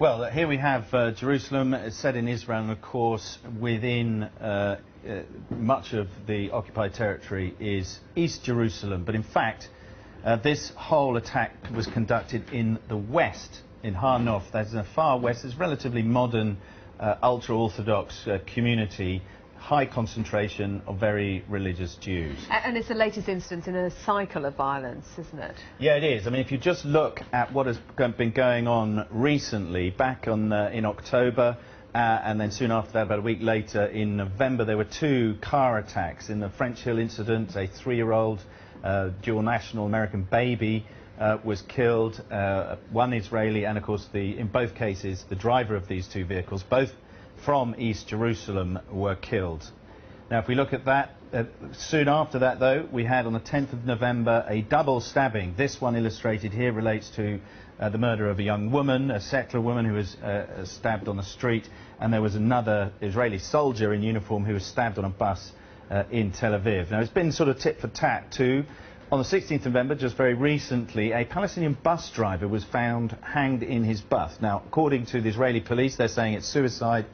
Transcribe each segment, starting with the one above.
Well, here we have Jerusalem. It's set in Israel, and of course, within much of the occupied territory is East Jerusalem. But in fact, this whole attack was conducted in the west, in Har Nof. That's in the far west. It's a relatively modern, ultra-Orthodox community. High concentration of very religious Jews. And it's the latest instance in a cycle of violence, isn't it? Yeah, it is. I mean, if you just look at what has been going on recently, back on, in October, and then soon after that, about a week later, in November, there were 2 car attacks. In the French Hill incident, a 3-year-old dual national American baby was killed, 1 Israeli, and of course, in both cases, the driver of these 2 vehicles, both from East Jerusalem, were killed. Now, if we look at that, soon after that, though, we had on the 10th of November a double stabbing. This one illustrated here relates to the murder of a young woman, a settler woman who was stabbed on the street, and there was another Israeli soldier in uniform who was stabbed on a bus in Tel Aviv. Now, it's been sort of tit for tat too. On the 16th of November, just very recently, a Palestinian bus driver was found hanged in his bus. Now, according to the Israeli police, they're saying it's suicide,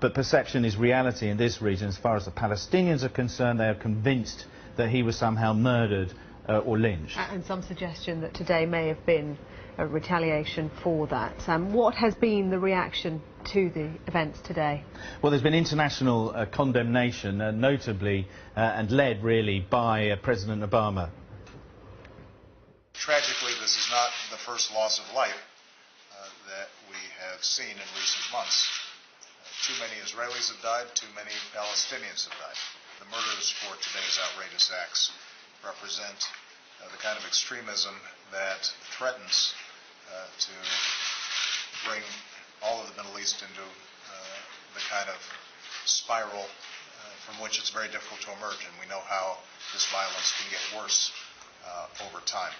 but perception is reality in this region. As far as the Palestinians are concerned, they are convinced that he was somehow murdered or lynched. And some suggestion that today may have been a retaliation for that. What has been the reaction to the events today? Well, there's been international condemnation, notably and led really by President Obama. Tragically, this is not the first loss of life that we have seen in recent months. Too many Israelis have died, too many Palestinians have died. The murders for today's outrageous acts represent the kind of extremism that threatens to bring all of the Middle East into the kind of spiral from which it's very difficult to emerge, and we know how this violence can get worse over time.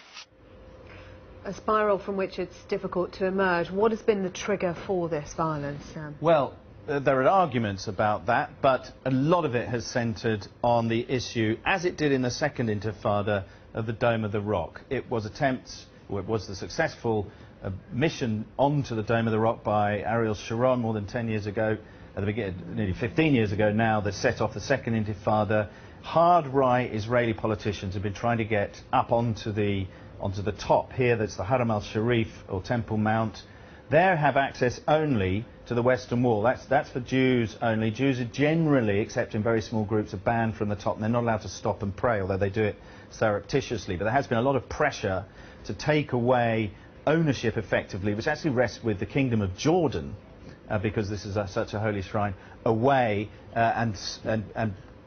A spiral from which it's difficult to emerge. What has been the trigger for this violence, Sam? Well, there are arguments about that, but a lot of it has centred on the issue, as it did in the Second Intifada, of the Dome of the Rock. It was the successful mission onto the Dome of the Rock by Ariel Sharon more than 10 years ago, at the beginning, nearly 15 years ago now, that set off the Second Intifada. Hard-right Israeli politicians have been trying to get up onto the top here. That's the Haram al-Sharif, or Temple Mount. They have access only to the Western Wall. That's for Jews only. Jews are generally, except in very small groups, are banned from the top, and they're not allowed to stop and pray, although they do it surreptitiously. But there has been a lot of pressure to take away ownership, effectively, which actually rests with the Kingdom of Jordan, because this is such a holy shrine, away and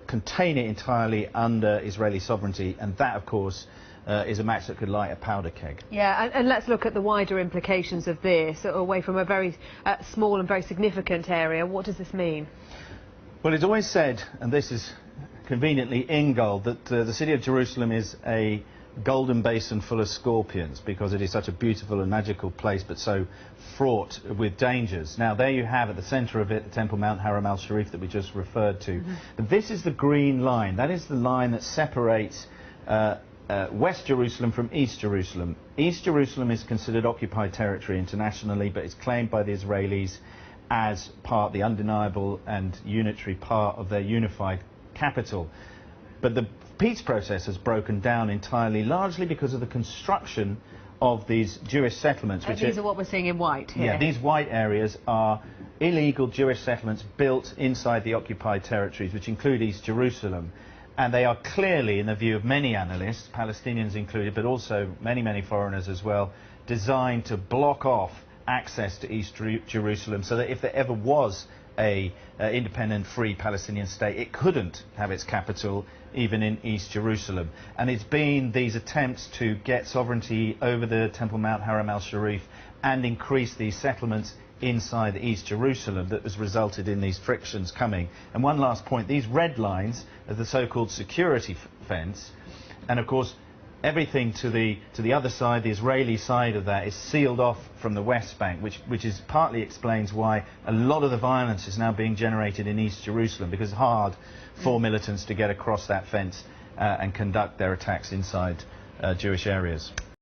contain it entirely under Israeli sovereignty, and that, of course, is a match that could light a powder keg. Yeah, and let's look at the wider implications of this, away from a very small and very significant area. What does this mean? Well, it's always said, and this is conveniently in gold, that the city of Jerusalem is a golden basin full of scorpions, because it is such a beautiful and magical place, but so fraught with dangers. Now, there you have at the centre of it the Temple Mount Haram al-Sharif that we just referred to. But this is the green line. That is the line that separates West Jerusalem from East Jerusalem. East Jerusalem is considered occupied territory internationally, but it's claimed by the Israelis as the undeniable and unitary part of their unified capital. But the peace process has broken down entirely, largely because of the construction of these Jewish settlements. These are what we're seeing in white here. Yeah, these white areas are illegal Jewish settlements built inside the occupied territories, which include East Jerusalem. And they are clearly, in the view of many analysts, Palestinians included, but also many, many foreigners as well, designed to block off access to East Jerusalem, so that if there ever was a independent, free Palestinian state, it couldn't have its capital even in East Jerusalem. And it's been these attempts to get sovereignty over the Temple Mount Haram al-Sharif and increase these settlements inside East Jerusalem that has resulted in these frictions coming. And one last point, these red lines are the so-called security fence, and of course everything to the other side, the Israeli side of that, is sealed off from the West Bank, which is partly explains why a lot of the violence is now being generated in East Jerusalem, because it's hard for militants to get across that fence and conduct their attacks inside Jewish areas.